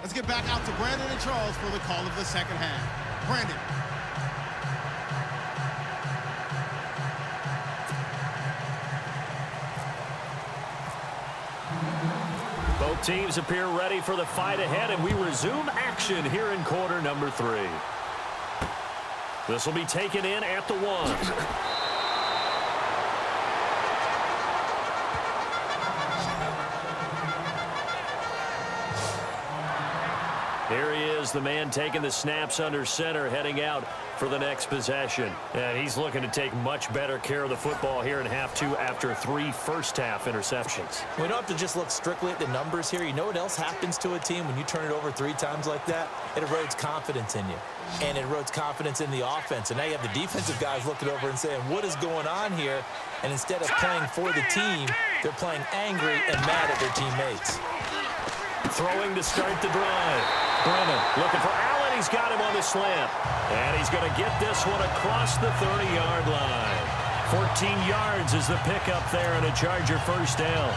Let's get back out to Brandon and Charles for the call of the second half. Brandon. Both teams appear ready for the fight ahead, and we resume action here in quarter number 3. This will be taken in at the 1. Here he is, the man taking the snaps under center, heading out for the next possession. And he's looking to take much better care of the football here in half 2 after 3 first-half interceptions. We don't have to just look strictly at the numbers here. You know what else happens to a team when you turn it over 3 times like that? It erodes confidence in you. And it erodes confidence in the offense. And now you have the defensive guys looking over and saying, what is going on here? And instead of playing for the team, they're playing angry and mad at their teammates. Throwing to start the drive. Brennan looking for Allen. He's got him on the slant. And he's going to get this one across the 30-yard line. 14 yards is the pickup there and a Charger first down.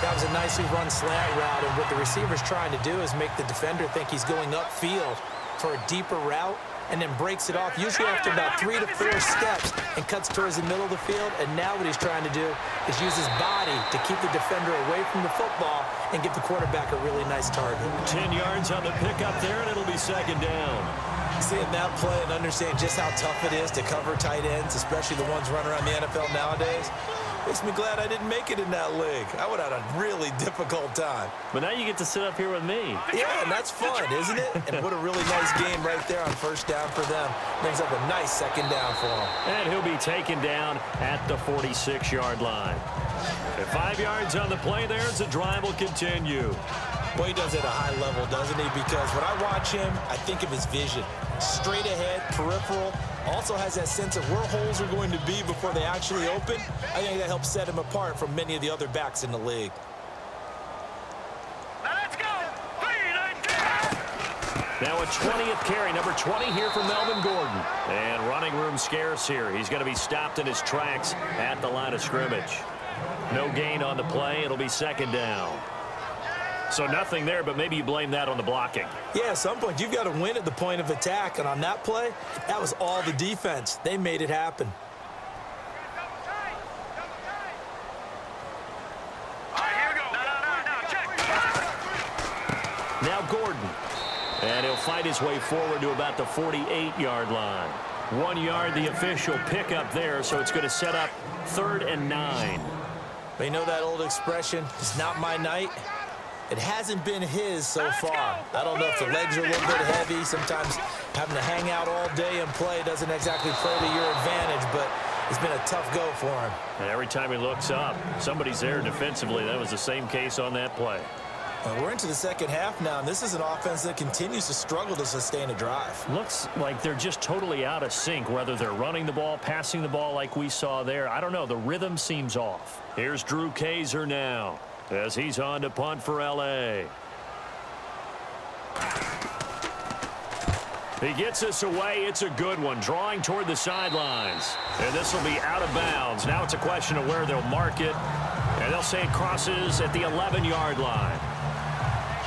That was a nicely run slant route. And what the receiver's trying to do is make the defender think he's going upfield for a deeper route and then breaks it off, usually after about 3 to 4 steps, and cuts towards the middle of the field. And now what he's trying to do is use his body to keep the defender away from the football and give the quarterback a really nice target. 10 yards on the pickup there, and it'll be second down. Seeing that play and understand just how tough it is to cover tight ends, especially the ones running around the NFL nowadays, makes me glad I didn't make it in that league. I would have had a really difficult time. But now you get to sit up here with me. Yeah, and that's fun, isn't it? And what a really nice game right there on first down for them. Brings up a nice second down for him. And he'll be taken down at the 46-yard line. And 5 yards on the play there as the drive will continue. Boy, he does it at a high level, doesn't he? Because when I watch him, I think of his vision. Straight ahead, peripheral. Also has that sense of where holes are going to be before they actually open. I think that helps set him apart from many of the other backs in the league. Let's go! Now a 20th carry, number 20 here for Melvin Gordon. And running room scarce here. He's going to be stopped in his tracks at the line of scrimmage. No gain on the play. It'll be second down. So nothing there, but maybe you blame that on the blocking. Yeah, at some point you've got to win at the point of attack. And on that play, that was all the defense. They made it happen. Now Gordon. And he'll fight his way forward to about the 48-yard line. 1 yard, the official pickup there, so it's going to set up 3rd and 9. But you know that old expression, it's not my night? It hasn't been his so far. I don't know if the legs are a little bit heavy. Sometimes having to hang out all day and play doesn't exactly play to your advantage, but it's been a tough go for him. And every time he looks up, somebody's there defensively. That was the same case on that play. We're into the second half now, and this is an offense that continues to struggle to sustain a drive. Looks like they're just totally out of sync, whether they're running the ball, passing the ball like we saw there. I don't know. The rhythm seems off. Here's Drew Kaiser now as he's on to punt for L.A. He gets us away. It's a good one, drawing toward the sidelines. And this will be out of bounds. Now it's a question of where they'll mark it. And they'll say it crosses at the 11-yard line.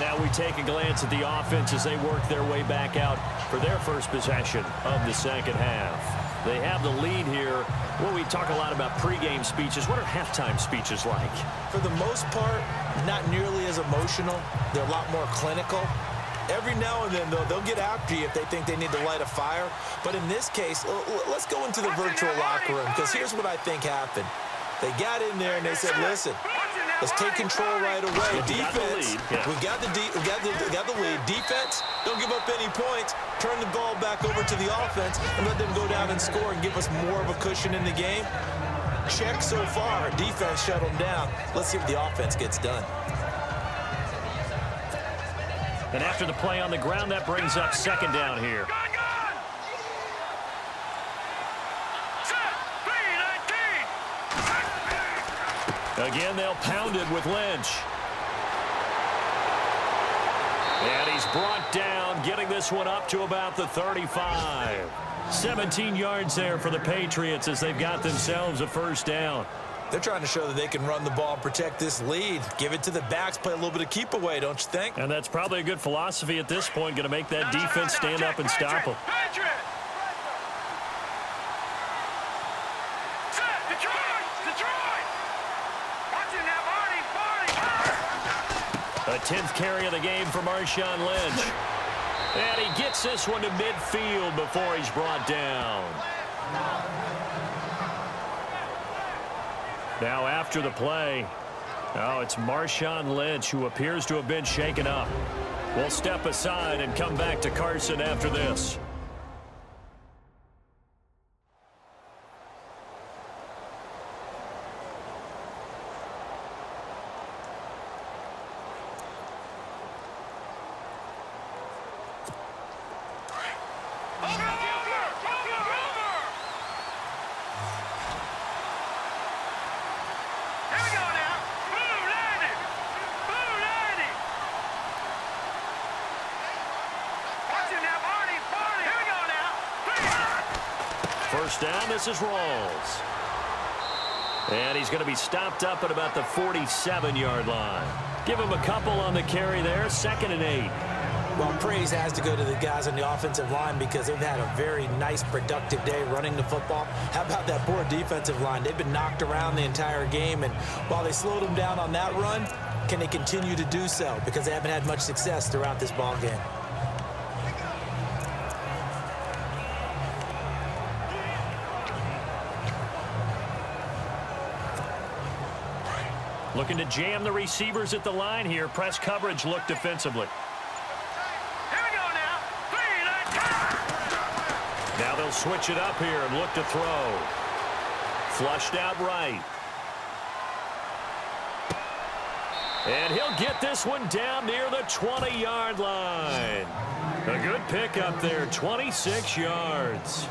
Now we take a glance at the offense as they work their way back out for their first possession of the second half. They have the lead here. Well, we talk a lot about pregame speeches. What are halftime speeches like? For the most part, not nearly as emotional. They're a lot more clinical. Every now and then, though, they'll get after you if they think they need to light a fire. But in this case, let's go into the virtual locker room, because here's what I think happened. They got in there and they said, listen, let's take control right away. Defense, we got the lead. Defense, don't give up any points. Turn the ball back over to the offense and let them go down and score and give us more of a cushion in the game. Check so far. Defense shut them down. Let's see what the offense gets done. And after the play on the ground, that brings up second down here. Again, they'll pound it with Lynch. And he's brought down, getting this one up to about the 35. 17 yards there for the Patriots as they've got themselves a first down. They're trying to show that they can run the ball and protect this lead. Give it to the backs, play a little bit of keep away, don't you think? And that's probably a good philosophy at this point, going to make that defense stand up and stop them. A 10th carry of the game for Marshawn Lynch. And he gets this one to midfield before he's brought down. Now after the play, it's Marshawn Lynch who appears to have been shaken up. We'll step aside and come back to Carson after this. First down, this is Rawls. And he's going to be stopped up at about the 47-yard line. Give him a couple on the carry there, 2nd and 8. Well, praise has to go to the guys on the offensive line because they've had a very nice, productive day running the football. How about that poor defensive line? They've been knocked around the entire game, and while they slowed them down on that run, can they continue to do so? Because they haven't had much success throughout this ball game. Looking to jam the receivers at the line here. Press coverage look defensively. Here we go now. Now they'll switch it up here and look to throw. Flushed out right. And he'll get this one down near the 20-yard line. A good pickup there, 26 yards.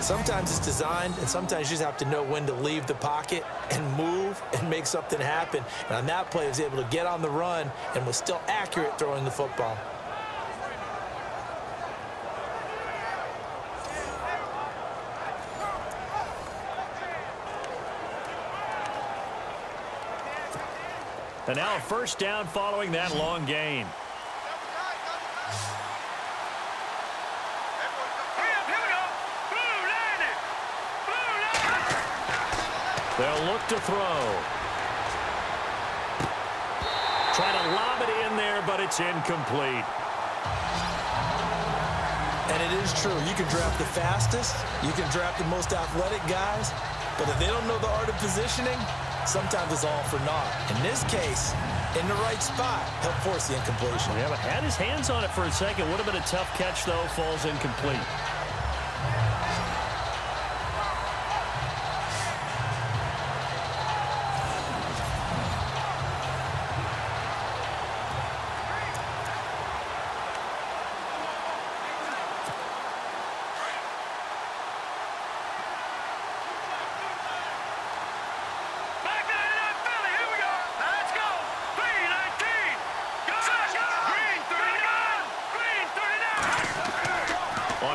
Sometimes it's designed, and sometimes you just have to know when to leave the pocket and move and make something happen. And on that play, he was able to get on the run and was still accurate throwing the football. And now a first down following that long gain. They'll look to throw. Try to lob it in there, but it's incomplete. And it is true. You can draft the fastest. You can draft the most athletic guys. But if they don't know the art of positioning, sometimes it's all for naught. In this case, in the right spot, help force the incompletion. Yeah, but had his hands on it for a second. Would have been a tough catch, though. Falls incomplete.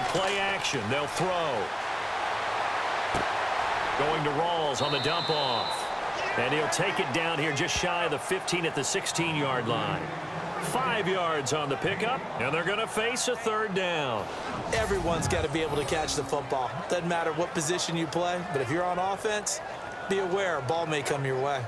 Play action, they'll throw. Going to Rawls on the dump off. And he'll take it down here just shy of the 15 at the 16-yard line. 5 yards on the pickup, and they're going to face a third down. Everyone's got to be able to catch the football. Doesn't matter what position you play, but if you're on offense, be aware a ball may come your way.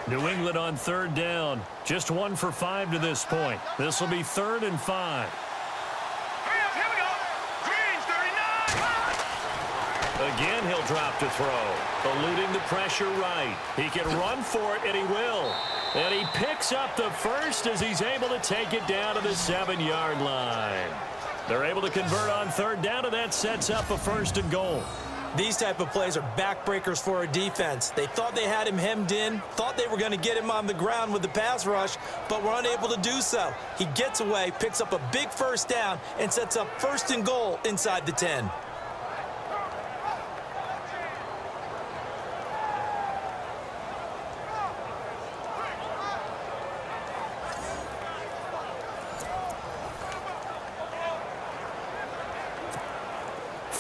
New England on third down. Just 1 for 5 to this point. This will be 3rd and 5. Here we go. Green, 39. Again, he'll drop to throw. Eluding the pressure right. He can run for it, and he will. And he picks up the first as he's able to take it down to the 7-yard line. They're able to convert on third down, and that sets up a 1st and goal. These type of plays are backbreakers for a defense. They thought they had him hemmed in, thought they were going to get him on the ground with the pass rush, but were unable to do so. He gets away, picks up a big 1st down, and sets up 1st and goal inside the 10.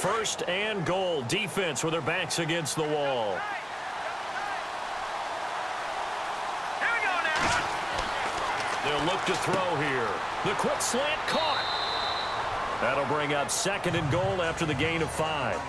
First and goal. Defense with their backs against the wall. Here we go now. They'll look to throw here. The quick slant caught. That'll bring up second and goal after the gain of 5.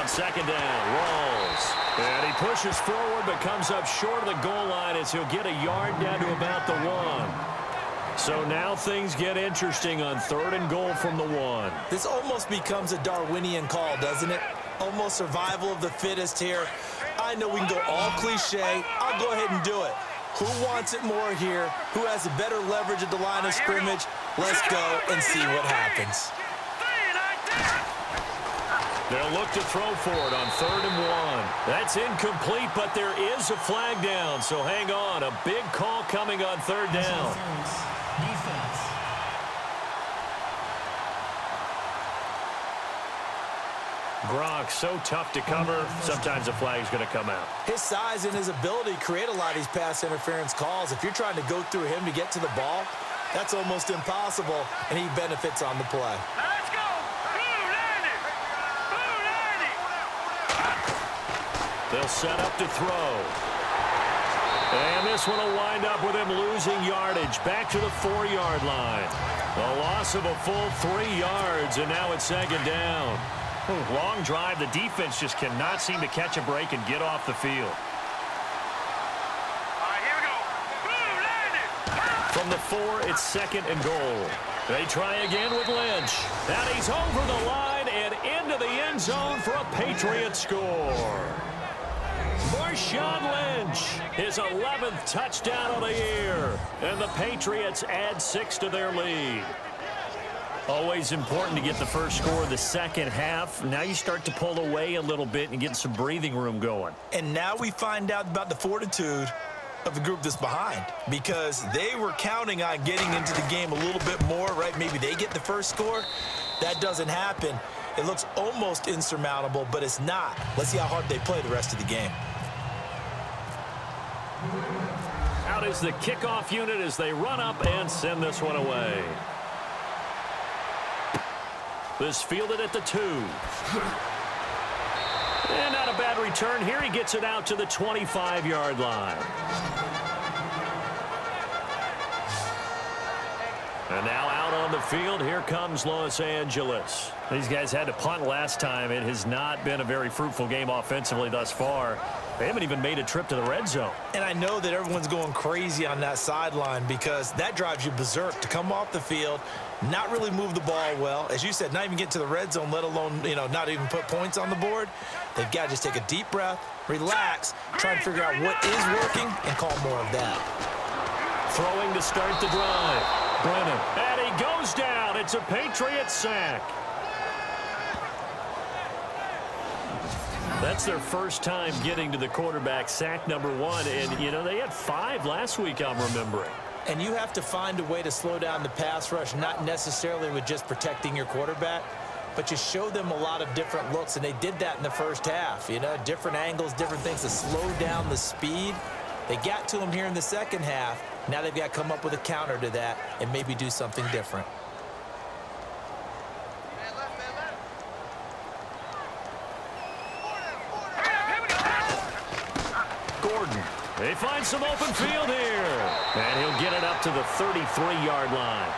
Second down, rolls. And he pushes forward but comes up short of the goal line as he'll get a yard down to about the 1. So now things get interesting on third and goal from the 1. This almost becomes a Darwinian call, doesn't it? Almost survival of the fittest here. I know we can go all cliche. I'll go ahead and do it. Who wants it more here? Who has a better leverage at the line of scrimmage? Let's go and see what happens. They'll look to throw for it on third and 1. That's incomplete, but there is a flag down, so hang on. A big call coming on third down. Gronk, so tough to cover. Sometimes a flag's going to come out. His size and his ability create a lot of these pass interference calls. If you're trying to go through him to get to the ball, that's almost impossible, and he benefits on the play. Let's go. They'll set up to throw. And this one will wind up with him losing yardage back to the 4-yard line. A loss of a full 3 yards, and now it's second down. Long drive. The defense just cannot seem to catch a break and get off the field. All right, here we go. From the 4, it's second and goal. They try again with Lynch. And he's over the line and into the end zone for a Patriots score. Marshawn Lynch, his 11th touchdown of the year. And the Patriots add 6 to their lead. Always important to get the first score of the second half. Now you start to pull away a little bit and get some breathing room going. And now we find out about the fortitude of the group that's behind, because they were counting on getting into the game a little bit more, right? Maybe they get the first score. That doesn't happen. It looks almost insurmountable, but it's not. Let's see how hard they play the rest of the game. Out is the kickoff unit as they run up and send this one away. This fielded at the 2. And not a bad return here. He gets it out to the 25-yard line. And now out on the field, here comes Los Angeles. These guys had to punt last time. It has not been a very fruitful game offensively thus far. They haven't even made a trip to the red zone. And I know that everyone's going crazy on that sideline because that drives you berserk to come off the field, not really move the ball well. As you said, not even get to the red zone, let alone, not even put points on the board. They've got to just take a deep breath, relax, try and figure out what is working, and call more of that. Throwing to start the drive. Brennan. And he goes down. It's a Patriots sack. That's their first time getting to the quarterback, sack number 1. And, they had 5 last week, I'm remembering. And you have to find a way to slow down the pass rush, not necessarily with just protecting your quarterback, but you show them a lot of different looks, and they did that in the first half. Different angles, different things to slow down the speed. They got to him here in the second half. Now they've got to come up with a counter to that and maybe do something different. Gordon. They find some open field here. And he'll get it up to the 33-yard line.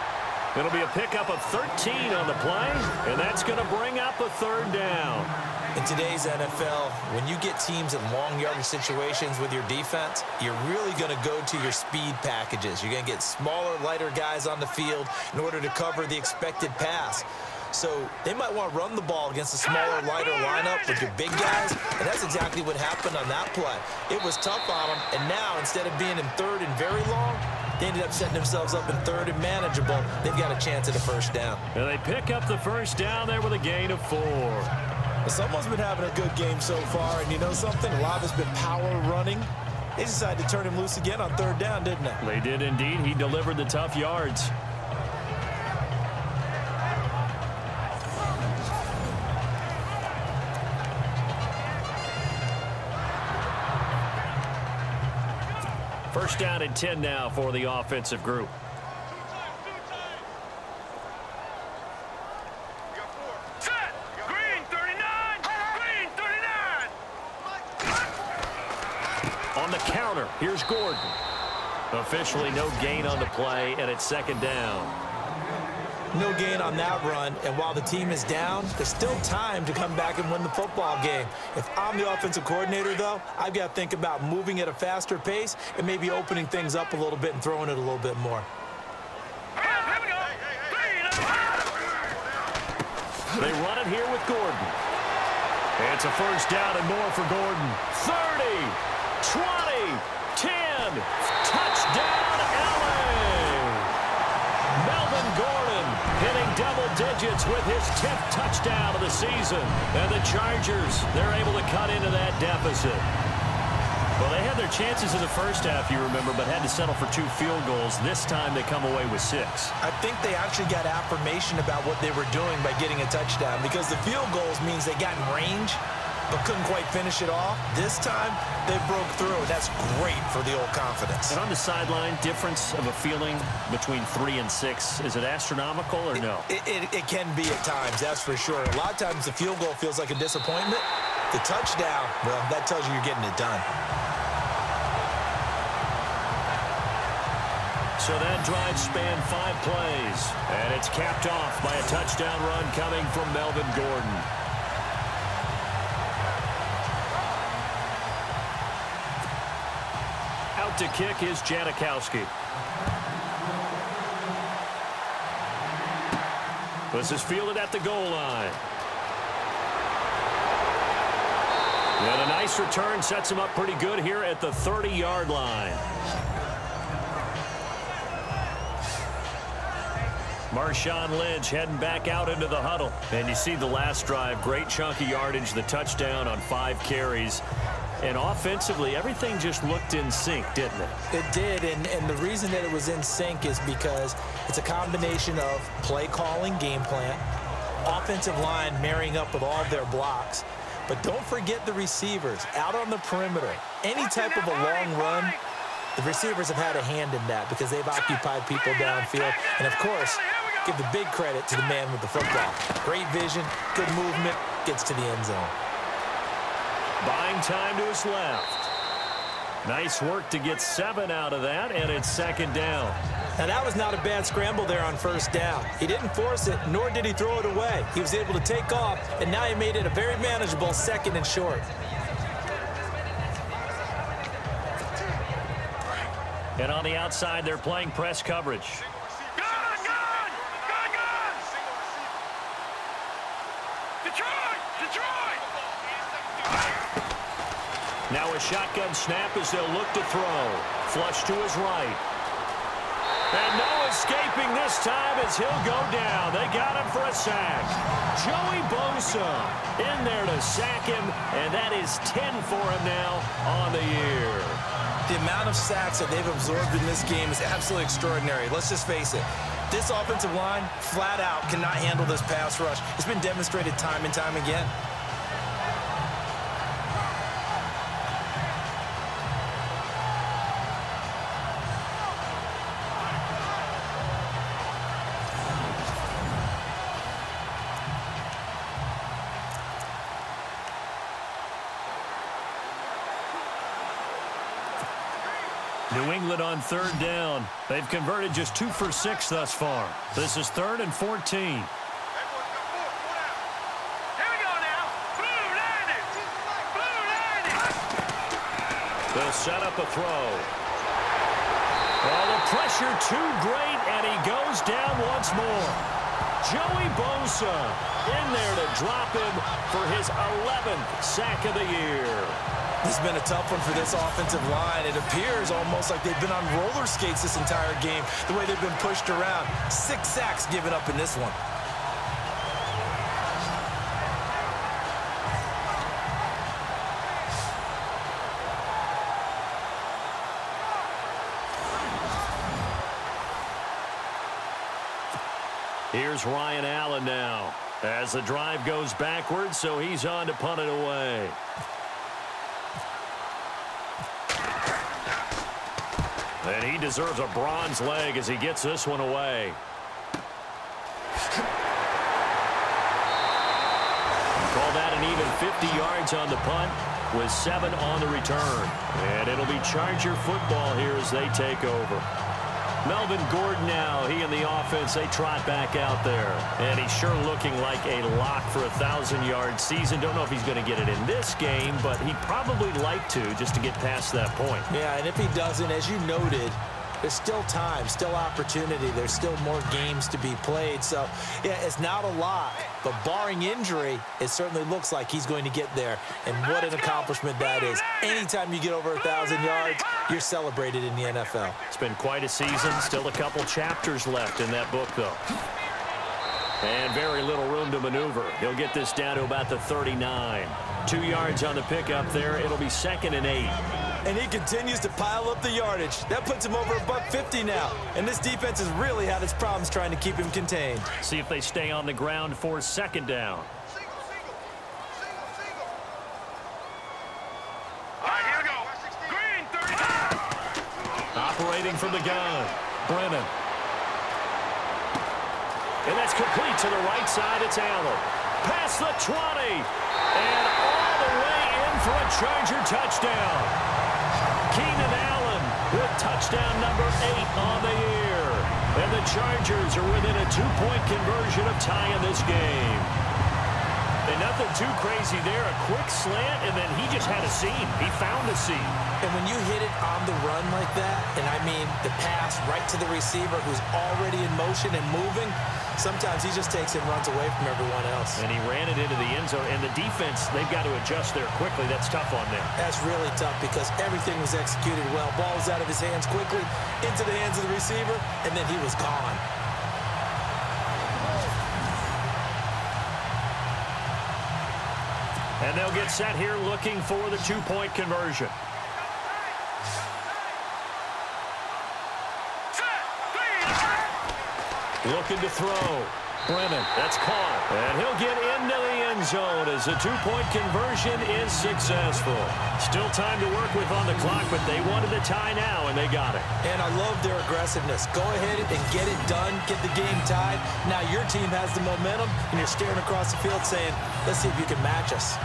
It'll be a pickup of 13 on the play, and that's going to bring up a third down. In today's NFL, when you get teams in long yardage situations with your defense, you're really going to go to your speed packages. You're going to get smaller, lighter guys on the field in order to cover the expected pass. So they might want to run the ball against a smaller, lighter lineup with your big guys, and that's exactly what happened on that play. It was tough on them, and now instead of being in third and very long, they ended up setting themselves up in third and manageable. They've got a chance at a first down. And they pick up the first down there with a gain of 4. Well, someone's been having a good game so far, and you know something? A lot of it's been power running. They decided to turn him loose again on third down, didn't they? They did indeed. He delivered the tough yards. First down and 10 now for the offensive group. Set. Green 39. Green 39. On the counter, here's Gordon. Officially no gain on the play, and it's second down. No gain on that run, and while the team is down, there's still time to come back and win the football game. If I'm the offensive coordinator, though, I've got to think about moving at a faster pace and maybe opening things up a little bit and throwing it a little bit more. Here we go. They run it here with Gordon. It's a first down and more for Gordon. 30, 20, 10. Touchdown, LA! Melvin Gordon hitting double digits with his 10th touchdown of the season. And the Chargers, they're able to cut into that deficit. Well, they had their chances in the first half, you remember, but had to settle for 2 field goals. This time they come away with 6. I think they actually got affirmation about what they were doing by getting a touchdown, because the field goals means they got in range but couldn't quite finish it off. This time, they broke through, and that's great for the old confidence. And on the sideline, difference of a feeling between 3 and 6, is it astronomical or no? It can be at times, that's for sure. A lot of times the field goal feels like a disappointment. The touchdown, well, that tells you you're getting it done. So that drive spanned 5 plays, and it's capped off by a touchdown run coming from Melvin Gordon. Out to kick is Janikowski. This is fielded at the goal line. And a nice return sets him up pretty good here at the 30-yard line. Marshawn Lynch heading back out into the huddle. And you see the last drive, great chunk of yardage, the touchdown on 5 carries. And offensively, everything just looked in sync, didn't it? It did, and the reason that it was in sync is because it's a combination of play calling, game plan, offensive line marrying up with all their blocks. But don't forget the receivers out on the perimeter. Any type of a long run, the receivers have had a hand in that because they've occupied people downfield. And, of course, give the big credit to the man with the football. Great vision, good movement, gets to the end zone. Buying time to his left. Nice work to get 7 out of that, and it's second down. Now, that was not a bad scramble there on first down. He didn't force it, nor did he throw it away. He was able to take off, and now he made it a very manageable 2nd and short. And on the outside, they're playing press coverage. Now a shotgun snap as they'll look to throw. Flush to his right. And no escaping this time as he'll go down. They got him for a sack. Joey Bosa in there to sack him, and that is 10 for him now on the year. The amount of sacks that they've absorbed in this game is absolutely extraordinary. Let's just face it. This offensive line, flat out, cannot handle this pass rush. It's been demonstrated time and time again. New England on 3rd down. They've converted just 2 for 6 thus far. This is 3rd and 14. Here we go now. Blue landed. Blue landed. They'll set up a throw. Well, the pressure too great, and he goes down once more. Joey Bosa in there to drop him for his 11th sack of the year. This has been a tough one for this offensive line. It appears almost like they've been on roller skates this entire game, the way they've been pushed around. 6 sacks given up in this one. Here's Ryan Allen now. As the drive goes backwards, so he's on to punt it away. And he deserves a bronze leg as he gets this one away. Call that an even 50 yards on the punt with 7 on the return. And it'll be Charger football here as they take over. Melvin Gordon now, he and the offense, they trot back out there. And he's sure looking like a lock for a 1,000-yard season. Don't know if he's going to get it in this game, but he'd probably like to just to get past that point. Yeah, and if he doesn't, as you noted, there's still time, still opportunity. There's still more games to be played. So, yeah, it's not a lot, but barring injury, it certainly looks like he's going to get there. And what an accomplishment that is. Anytime you get over 1,000 yards, you're celebrated in the NFL. It's been quite a season. Still a couple chapters left in that book, though. And very little room to maneuver. He'll get this down to about the 39. 2 yards on the pickup there. It'll be 2nd and 8. And he continues to pile up the yardage. That puts him over $150 now. And this defense has really had its problems trying to keep him contained. See if they stay on the ground for 2nd down. All right, here we go. Green, 35. Operating from the gun, Brennan. And that's complete to the right side. It's Allen. Past the 20. And all the way in for a Charger touchdown. Keenan Allen with touchdown number 8 on the year. And the Chargers are within a 2-point conversion of tying this game. And nothing too crazy there. A quick slant, and then he just had a seam. He found a seam. And when you hit it on the run like that, and I mean the pass right to the receiver who's already in motion and moving, sometimes he just takes it and runs away from everyone else. And he ran it into the end zone. And the defense, they've got to adjust there quickly. That's tough on them. That's really tough because everything was executed well. Ball was out of his hands quickly, into the hands of the receiver, and then he was gone. And they'll get set here looking for the 2-point conversion. Looking to throw. Brennan, that's caught. And he'll get into the end zone as the 2-point conversion is successful. Still time to work with on the clock, but they wanted the tie now, and they got it. And I love their aggressiveness. Go ahead and get it done, get the game tied. Now your team has the momentum, and you're staring across the field saying, let's see if you can match us.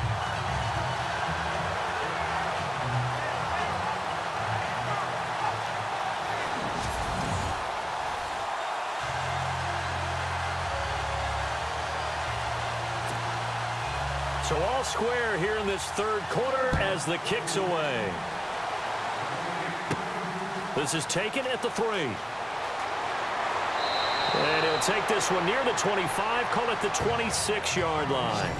So all square here in this 3rd quarter as the kick's away. This is taken at the 3. And he'll take this one near the 25, call it the 26-yard line.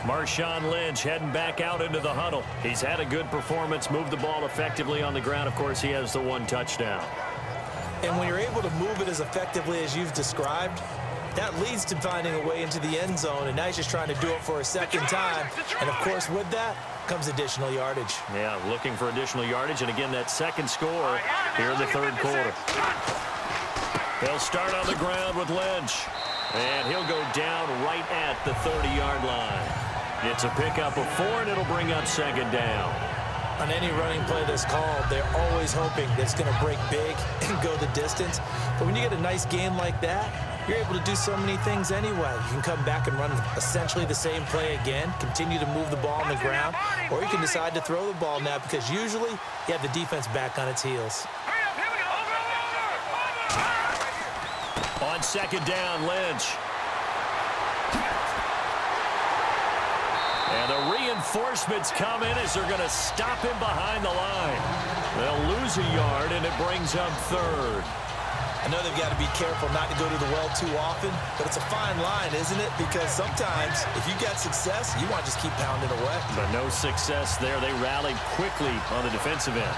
Marshawn Lynch heading back out into the huddle. He's had a good performance, moved the ball effectively on the ground. Of course, he has the 1 touchdown. And when you're able to move it as effectively as you've described, that leads to finding a way into the end zone, and now he's just trying to do it for a 2nd time. And, of course, with that comes additional yardage. Yeah, looking for additional yardage, and again, that 2nd score here in the 3rd quarter. They'll start on the ground with Lynch, and he'll go down right at the 30-yard line. It's a pickup of 4, and it'll bring up 2nd down. On any running play that's called, they're always hoping that it's going to break big and go the distance. But when you get a nice game like that, you're able to do so many things anyway. You can come back and run essentially the same play again, continue to move the ball on the ground, or you can decide to throw the ball now because usually you have the defense back on its heels. On 2nd down, Lynch. And the reinforcements come in as they're going to stop him behind the line. They'll lose a yard, and it brings up 3rd. I know they've got to be careful not to go to the well too often, but it's a fine line, isn't it? Because sometimes if you got success, you want to just keep pounding away. But no success there. They rallied quickly on the defensive end.